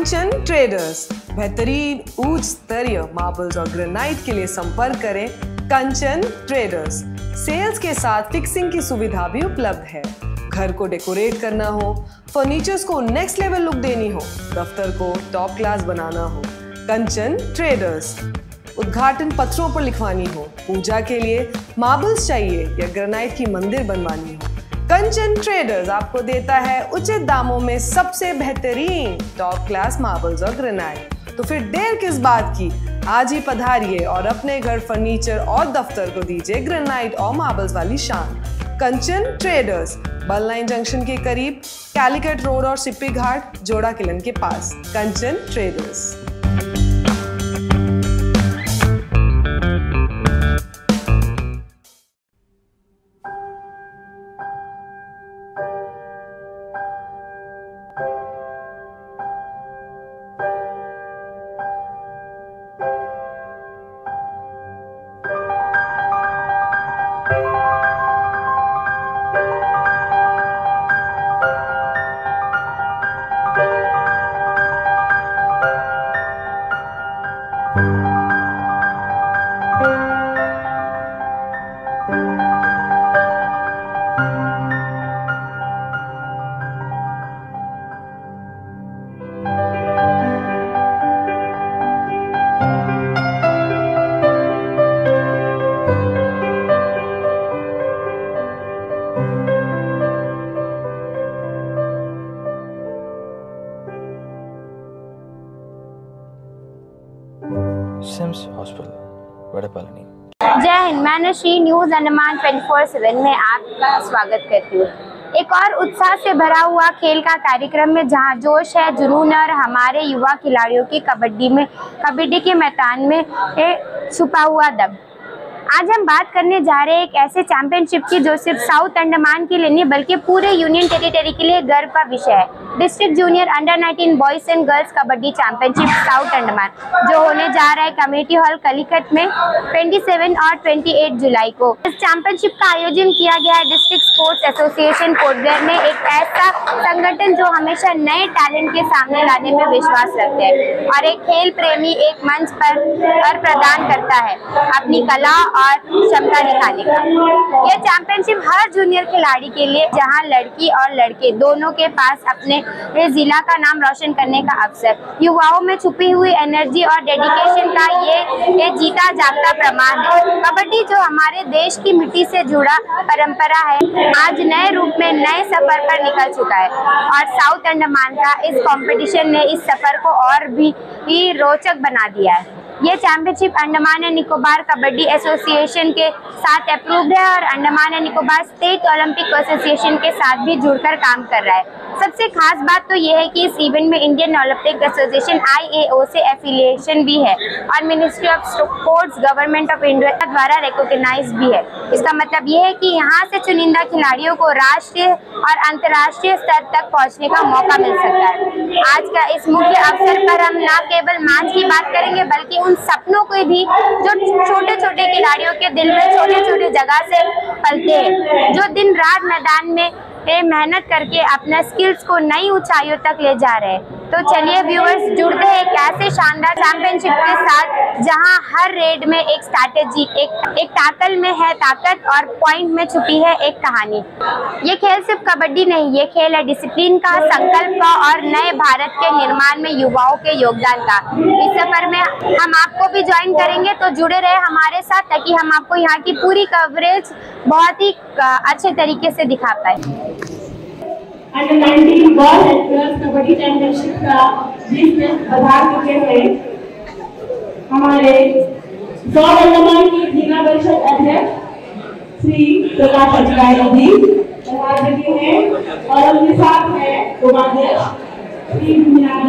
कंचन traders. बेहतरीन उच्च स्तरीय मार्बल्स और ग्रेनाइट के लिए संपर्क करें कंचन ट्रेडर्स। सेल्स के साथ फिक्सिंग की सुविधा भी उपलब्ध है। घर को डेकोरेट करना हो, फर्नीचर्स को नेक्स्ट लेवल लुक देनी हो, दफ्तर को टॉप क्लास बनाना हो, कंचन ट्रेडर्स। उद्घाटन पत्रों पर लिखवानी हो, पूजा के लिए मार्बल्स चाहिए या ग्रेनाइट की मंदिर बनवानी हो, कंचन ट्रेडर्स आपको देता है उचित दामों में सबसे बेहतरीन टॉप क्लास मार्बल्स और ग्रेनाइट। तो फिर देर किस बात की, आज ही पधारिए और अपने घर फर्नीचर और दफ्तर को दीजिए ग्रेनाइट और मार्बल्स वाली शान। कंचन ट्रेडर्स, बल लाइन जंक्शन के करीब, कैलिकट रोड और सिप्पी घाट, जोड़ा किलन के पास। Kanchan traders. SIMS hospital, Vadapalani. Jai Hind. मैं श्री न्यूज अंडमान 24/7 में आपका स्वागत करती हूँ। एक और उत्साह से भरा हुआ खेल का कार्यक्रम में जहां जोश है, जुनून और हमारे युवा खिलाड़ियों की कबड्डी के मैदान में छुपा हुआ दम। आज हम बात करने जा रहे हैं एक ऐसे चैंपियनशिप की जो सिर्फ साउथ अंडमान के लिए नहीं बल्कि पूरे यूनियन टेरिटरी के लिए गर्व का विषय है। District junior under 19 boys and girls kabaddi championship south Andaman, जो होने जा रहा है कम्युनिटी हॉल कलिकट में 27 और 28 जुलाई को। इस चैंपियनशिप का आयोजन किया गया है डिस्ट्रिक्ट स्पोर्ट्स एसोसिएशन पोर्टब्लेयर में, एक ऐसा संगठन जो हमेशा नए टैलेंट के सामने लाने में विश्वास रखते हैं और एक खेल प्रेमी एक मंच पर प्रदान करता है अपनी कला और क्षमता दिखाने का। यह चैंपियनशिप हर जूनियर खिलाड़ी के लिए, जहां लड़की और लड़के दोनों के पास अपने जिला का नाम रोशन करने का अवसर, युवाओं में छुपी हुई एनर्जी और डेडिकेशन का ये जीता जागता प्रमाण है। कबड्डी जो हमारे देश की मिट्टी से जुड़ा परंपरा है, आज नए रूप में नए सफर पर निकल चुका है और साउथ अंडमान का इस कंपटीशन ने इस सफर को और भी रोचक बना दिया है। ये championship Andaman and Nicobar kabaddi association के साथ अप्रूव्ड है और Andaman and Nicobar state Olympic association के साथ भी जुड़कर काम कर रहा है। सबसे खास बात तो ये है कि इस इवेंट में इंडियन ओलंपिक एसोसिएशन IAO से एफिलिएशन भी है और ministry of sports government of India द्वारा रिकॉग्नाइज भी है। इसका मतलब ये है कि यहाँ से चुनिंदा खिलाड़ियों को राष्ट्रीय और अंतर्राष्ट्रीय स्तर तक पहुँचने का मौका मिल सकता है। आज का इस मुख्य अवसर पर हम न केवल मैच की बात करेंगे बल्कि उन सपनों को भी जो छोटे छोटे खिलाड़ियों के दिल में छोटे छोटे जगह से पलते हैं, जो दिन रात मैदान में मेहनत करके अपना स्किल्स को नई ऊंचाइयों तक ले जा रहे हैं। तो चलिए व्यूअर्स, जुड़ते हैं एक ऐसे शानदार चैंपियनशिप के साथ जहां हर रेड में एक स्ट्रैटेजी, एक टैकल में है ताकत और पॉइंट में छुपी है एक कहानी। ये खेल सिर्फ कबड्डी नहीं, ये खेल है डिसिप्लिन का, संकल्प का और नए भारत के निर्माण में युवाओं के योगदान का। इस सफर में हम आपको भी ज्वाइन करेंगे, तो जुड़े रहे हमारे साथ ताकि हम आपको यहाँ की पूरी कवरेज बहुत ही अच्छे तरीके से दिखा पाए। Under 19 boys and girls kabaddi championship का जिसमें पधार चुके हैं हमारे साउथ अंडमान की जिला परिषद अध्यक्ष श्री प्रकाश अधिकारी जी पधार चुके हैं और उनके साथ है उपाध्यक्ष श्री मीना।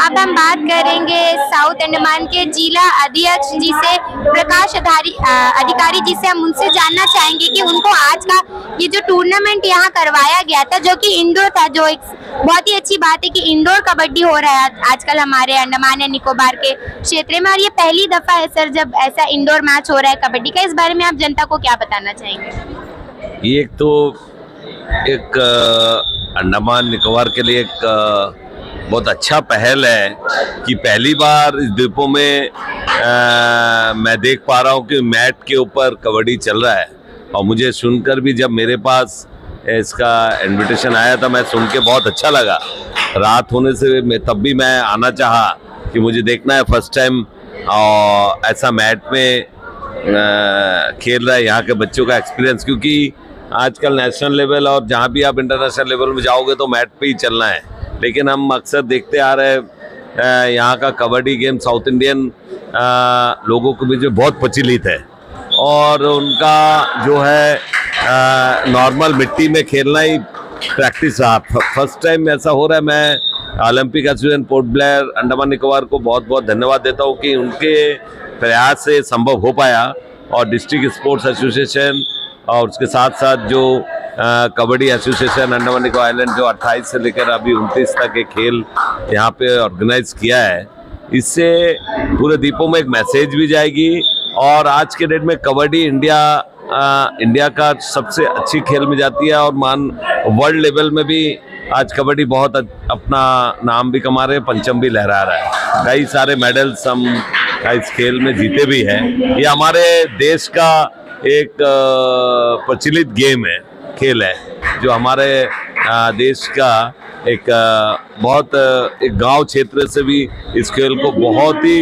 यहाँ पे हम बात करेंगे साउथ अंडमान के जिला अध्यक्ष जी से, प्रकाश अधिकारी जी से। हम उनसे जानना चाहेंगे कि उनको आज का ये जो टूर्नामेंट यहाँ करवाया गया था, जो कि इंडोर था, जो एक बहुत ही अच्छी बात है कि इंडोर कबड्डी हो रहा है आजकल हमारे अंडमान एंड निकोबार के क्षेत्र में, और ये पहली दफा है सर जब ऐसा इंडोर मैच हो रहा है कबड्डी का। इस बारे में आप जनता को क्या बताना चाहेंगे? ये एक अंडमान निकोबार के लिए एक बहुत अच्छा पहल है कि पहली बार इस द्वीपों में मैं देख पा रहा हूँ कि मैट के ऊपर कबड्डी चल रहा है। और मुझे सुनकर भी जब मेरे पास इसका इनविटेशन आया था, मैं सुन के बहुत अच्छा लगा। रात होने से तब भी मैं आना चाहा कि मुझे देखना है फर्स्ट टाइम और ऐसा मैट में खेल रहा है यहाँ के बच्चों का एक्सपीरियंस, क्योंकि आजकल नेशनल लेवल और जहाँ भी आप इंटरनेशनल लेवल में जाओगे तो मैट पे ही चलना है। लेकिन हम अक्सर देखते आ रहे हैं यहाँ का कबड्डी गेम साउथ इंडियन लोगों के बीच में बहुत प्रचलित है, और उनका जो है नॉर्मल मिट्टी में खेलना ही प्रैक्टिस रहा। फर्स्ट टाइम ऐसा हो रहा है। मैं Olympic association port Blair Andaman Nicobar को बहुत बहुत धन्यवाद देता हूँ कि उनके प्रयास से संभव हो पाया, और डिस्ट्रिक्ट स्पोर्ट्स एसोसिएशन और उसके साथ साथ जो कबड्डी एसोसिएशन अंडमान निकोबार आइलैंड जो 28 से लेकर अभी 29 तक के खेल यहाँ पे ऑर्गेनाइज किया है, इससे पूरे द्वीपों में एक मैसेज भी जाएगी। और आज के डेट में कबड्डी इंडिया का सबसे अच्छी खेल में जाती है, और वर्ल्ड लेवल में भी आज कबड्डी बहुत अपना नाम भी कमा रहे हैं, पंचम भी लहरा रहा है। कई सारे मेडल्स हम इस खेल में जीते भी हैं। ये हमारे देश का एक प्रचलित गेम है, खेल है, जो हमारे देश का एक बहुत एक गांव क्षेत्र से भी इस खेल को बहुत ही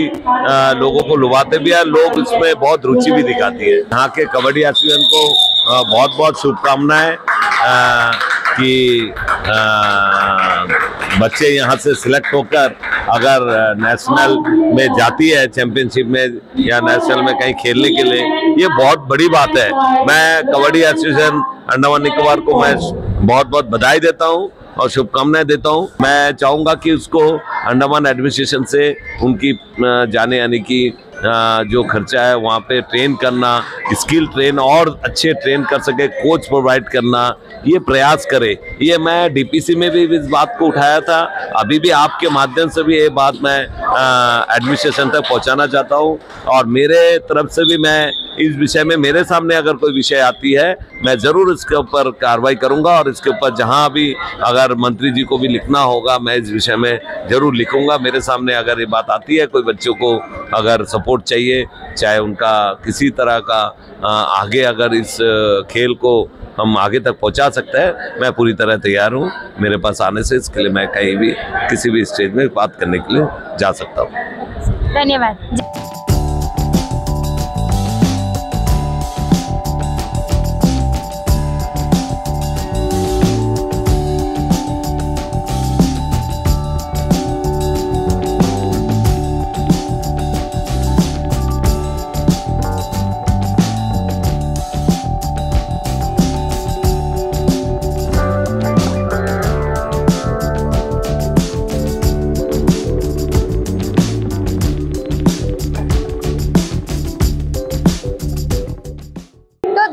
लोगों को लुभाते भी है। लोग इसमें बहुत रुचि भी दिखाती है। यहाँ के कबड्डी एसोसिएशन को बहुत बहुत शुभकामनाएं कि बच्चे यहाँ से सिलेक्ट होकर अगर नेशनल में जाती है, चैंपियनशिप में या नेशनल में कहीं खेलने के लिए, ये बहुत बड़ी बात है। मैं कबड्डी एसोसिएशन अंडमान निकोबार को मैं बहुत बहुत बधाई देता हूँ और शुभकामनाएं देता हूँ। मैं चाहूँगा कि उसको अंडमान एडमिनिस्ट्रेशन से उनकी जाने आने की जो खर्चा है वहाँ पे ट्रेन करना, स्किल ट्रेन और अच्छे ट्रेन कर सके, कोच प्रोवाइड करना, ये प्रयास करे। ये मैं डीपीसी में भी इस बात को उठाया था, अभी भी आपके माध्यम से भी ये बात मैं एडमिनिस्ट्रेशन तक पहुँचाना चाहता हूँ। और मेरे तरफ से भी मैं इस विषय में, मेरे सामने अगर कोई विषय आती है, मैं ज़रूर इसके ऊपर कार्रवाई करूँगा, और इसके ऊपर जहाँ भी अगर मंत्री जी को भी लिखना होगा, मैं इस विषय में ज़रूर लिखूँगा। मेरे सामने अगर ये बात आती है, कोई बच्चों को अगर सपोर्ट चाहिए, चाहे उनका किसी तरह का आगे अगर इस खेल को हम आगे तक पहुंचा सकते हैं, मैं पूरी तरह तैयार हूं। मेरे पास आने से इसके लिए मैं कहीं भी किसी भी स्टेज में बात करने के लिए जा सकता हूं। धन्यवाद।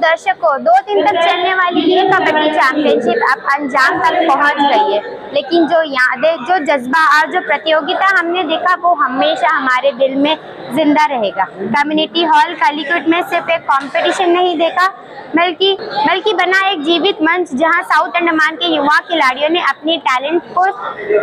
दर्शकों, 2 दिन तक चलने वाली ये कबड्डी चैंपियनशिप अब अंजाम तक पहुंच गई है, लेकिन जो यादें, जो जज्बा और जो प्रतियोगिता हमने देखा वो हमेशा हमारे दिल में जिंदा रहेगा। कम्युनिटी हॉल कालीकोट में सिर्फ एक कंपटीशन नहीं देखा, बल्कि बना एक जीवित मंच जहां साउथ अंडमान के युवा खिलाड़ियों ने अपनी टैलेंट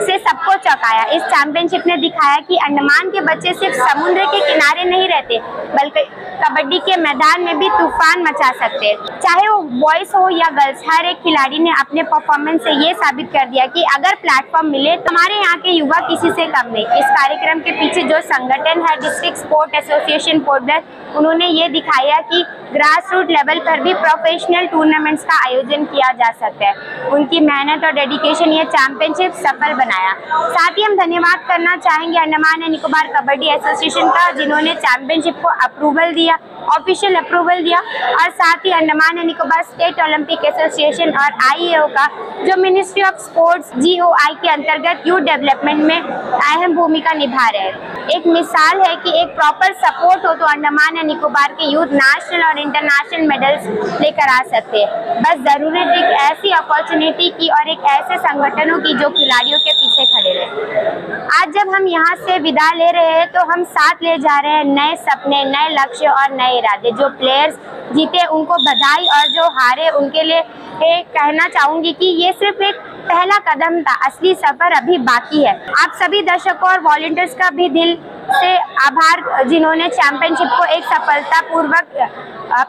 से सबको चौंकाया। इस चैंपियनशिप ने दिखाया कि अंडमान के बच्चे सिर्फ समुद्र के किनारे नहीं रहते, बल्कि कबड्डी के मैदान में भी तूफान मचा सकते हैं। चाहे वो बॉयज हो या गर्ल्स, हर एक खिलाड़ी ने अपने परफॉर्मेंस से ये साबित कर दिया कि अगर प्लेटफॉर्म मिले तो हमारे यहाँ के युवा किसी से कम नहीं। इस कार्यक्रम के पीछे जो संगठन है district sport association port Blair, उन्होंने ये दिखाया कि ग्रास रूट लेवल पर भी प्रोफेशनल टूर्नामेंट्स का आयोजन किया जा सकता है। उनकी मेहनत और डेडिकेशन ये चैंपियनशिप सफल बनाया। साथ ही हम धन्यवाद करना चाहेंगे अंडमान एंड निकोबार कबड्डी एसोसिएशन का, जिन्होंने चैंपियनशिप को अप्रूवल दिया, ऑफिशियल अप्रूवल दिया, और साथ ही Andaman and Nicobar state Olympic association और IAO का, जो मिनिस्ट्री ऑफ स्पोर्ट्स GOI के अंतर्गत यूथ डेवलपमेंट में अहम भूमिका निभा रहे हैं। एक मिसाल है कि एक प्रॉपर सपोर्ट हो तो अंडमान एंड निकोबार के यूथ नेशनल और इंटरनेशनल मेडल्स लेकर आ सकते हैं। बस जरूरत एक ऐसी अपॉर्चुनिटी की और एक ऐसे संगठनों की जो खिलाड़ियों के पीछे खड़े रहे। आज जब हम यहाँ से विदा ले रहे हैं तो हम साथ ले जा रहे हैं नए सपने, नए लक्ष्य और नए इरादे। जो प्लेयर्स जीते उनको बधाई, और जो हारे उनके लिए कहना चाहूंगी कि ये सिर्फ एक पहला कदम था, असली सफर अभी बाकी है। आप सभी दर्शकों और वॉलंटियर्स का भी दिल से आभार, जिन्होंने चैंपियनशिप को एक सफलतापूर्वक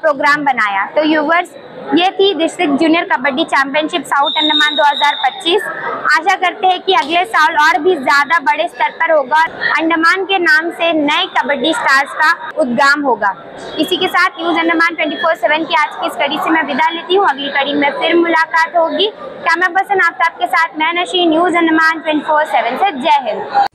प्रोग्राम बनाया। तो व्यूअर्स, ये थी district junior kabaddi championship south Andaman 2025। आशा करते हैं कि अगले साल और भी ज्यादा बड़े स्तर पर होगा, अंडमान के नाम से नए कबड्डी स्टार्स का उद्गम होगा। इसी के साथ न्यूज अंडमान 24/7 की आज की इस कड़ी से मैं विदा लेती हूँ। अगली कड़ी में फिर मुलाकात होगी। कैमरा पर्सन आफ्ताब के साथ मैं नशी, न्यूज अंडमान 24/7 से। जय हिंद।